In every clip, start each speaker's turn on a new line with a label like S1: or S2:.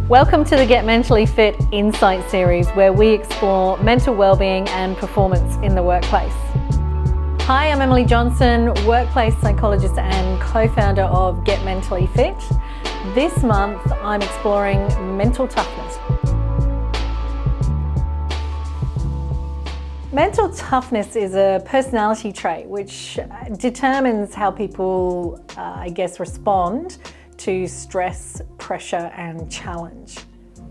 S1: Welcome to the Get Mentally Fit Insight series, where we explore mental wellbeing and performance in the workplace. Hi, I'm Emily Johnson, workplace psychologist and co-founder of Get Mentally Fit. This month, I'm exploring mental toughness. Mental toughness is a personality trait which determines how people, respond to stress, pressure and challenge.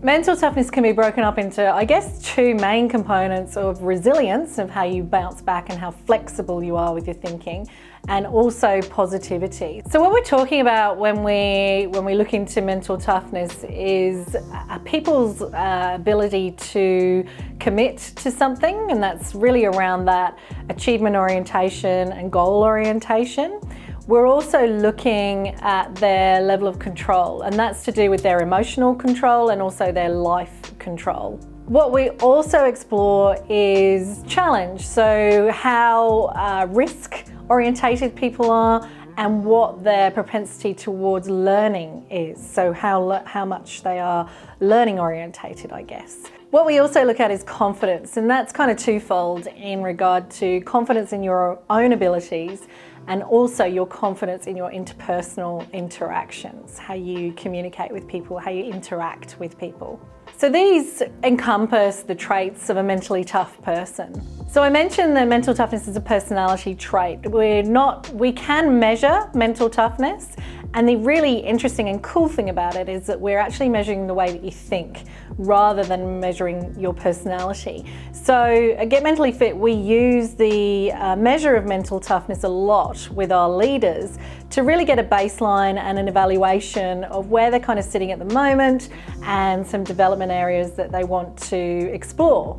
S1: Mental toughness can be broken up into, two main components of resilience, of how you bounce back and how flexible you are with your thinking, and also positivity. So what we're talking about when we look into mental toughness is people's ability to commit to something, and that's really around that achievement orientation and goal orientation. We're also looking at their level of control, and that's to do with their emotional control and also their life control. What we also explore is challenge, so how risk-orientated people are and what their propensity towards learning is, so how much they are learning-orientated, I guess. What we also look at is confidence, and that's kind of twofold in regard to confidence in your own abilities and also your confidence in your interpersonal interactions, how you communicate with people, how you interact with people. So these encompass the traits of a mentally tough person. So I mentioned that mental toughness is a personality trait. We can measure mental toughness, and the really interesting and cool thing about it is that we're actually measuring the way that you think rather than measuring your personality. So at Get Mentally Fit, we use the measure of mental toughness a lot with our leaders to really get a baseline and an evaluation of where they're kind of sitting at the moment and some development areas that they want to explore.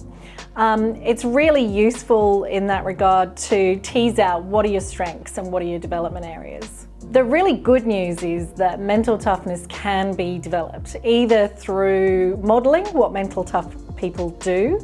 S1: It's really useful in that regard to tease out what are your strengths and what are your development areas. The really good news is that mental toughness can be developed either through modelling what mental tough people do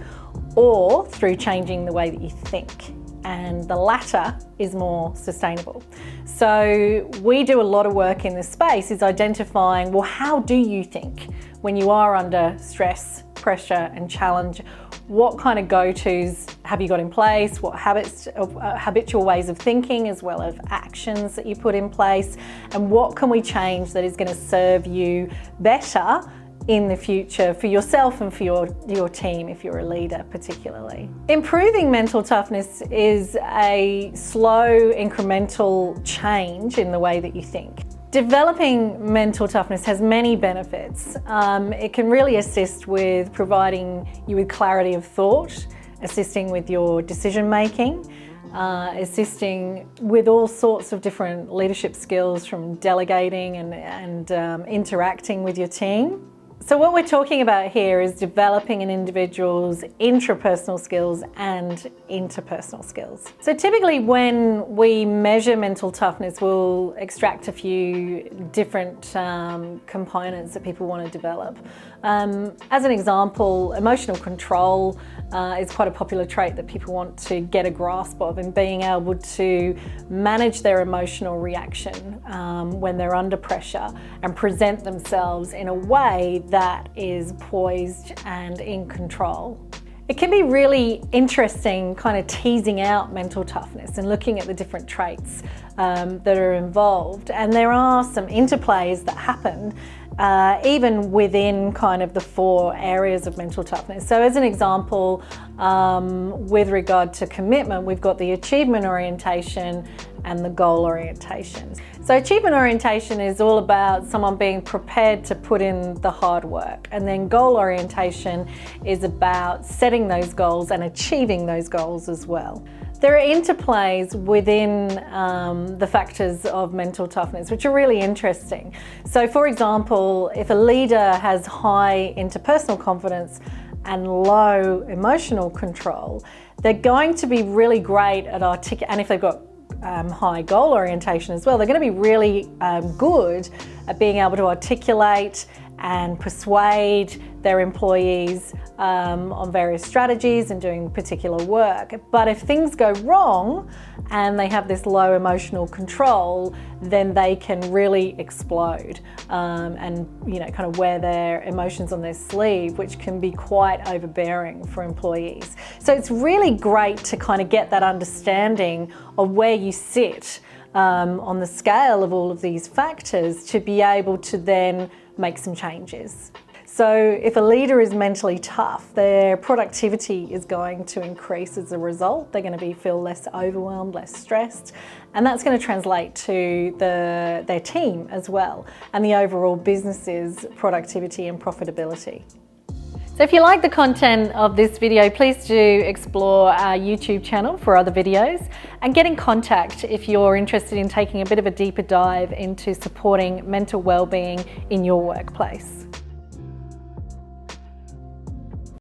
S1: or through changing the way that you think. And the latter is more sustainable. So we do a lot of work in this space is identifying, well, how do you think when you are under stress, pressure and challenge? What kind of go-tos have you got in place? What habitual ways of thinking as well as actions that you put in place? And what can we change that is going to serve you better in the future for yourself and for your team if you're a leader particularly. Improving mental toughness is a slow incremental change in the way that you think. Developing mental toughness has many benefits. It can really assist with providing you with clarity of thought, assisting with your decision making, assisting with all sorts of different leadership skills from delegating and interacting with your team. So what we're talking about here is developing an individual's intrapersonal skills and interpersonal skills. So typically when we measure mental toughness, we'll extract a few different components that people want to develop. As an example, emotional control is quite a popular trait that people want to get a grasp of, and being able to manage their emotional reaction when they're under pressure and present themselves in a way that is poised and in control. It can be really interesting kind of teasing out mental toughness and looking at the different traits that are involved. And there are some interplays that happen even within kind of the 4 areas of mental toughness. So as an example, with regard to commitment, we've got the achievement orientation and the goal orientation. So achievement orientation is all about someone being prepared to put in the hard work, and then goal orientation is about setting those goals and achieving those goals as well. There are interplays within the factors of mental toughness, which are really interesting. So for example, if a leader has high interpersonal confidence and low emotional control, they're going to be really great at and if they've got high goal orientation as well, they're going to be really good at being able to articulate and persuade their employees on various strategies and doing particular work. But if things go wrong and they have this low emotional control, then they can really explode and kind of wear their emotions on their sleeve, which can be quite overbearing for employees. So it's really great to kind of get that understanding of where you sit on the scale of all of these factors to be able to then make some changes. So if a leader is mentally tough, their productivity is going to increase as a result. They're going to feel less overwhelmed, less stressed, and that's going to translate to their team as well, and the overall business's productivity and profitability. So if you like the content of this video, please do explore our YouTube channel for other videos and get in contact if you're interested in taking a bit of a deeper dive into supporting mental wellbeing in your workplace.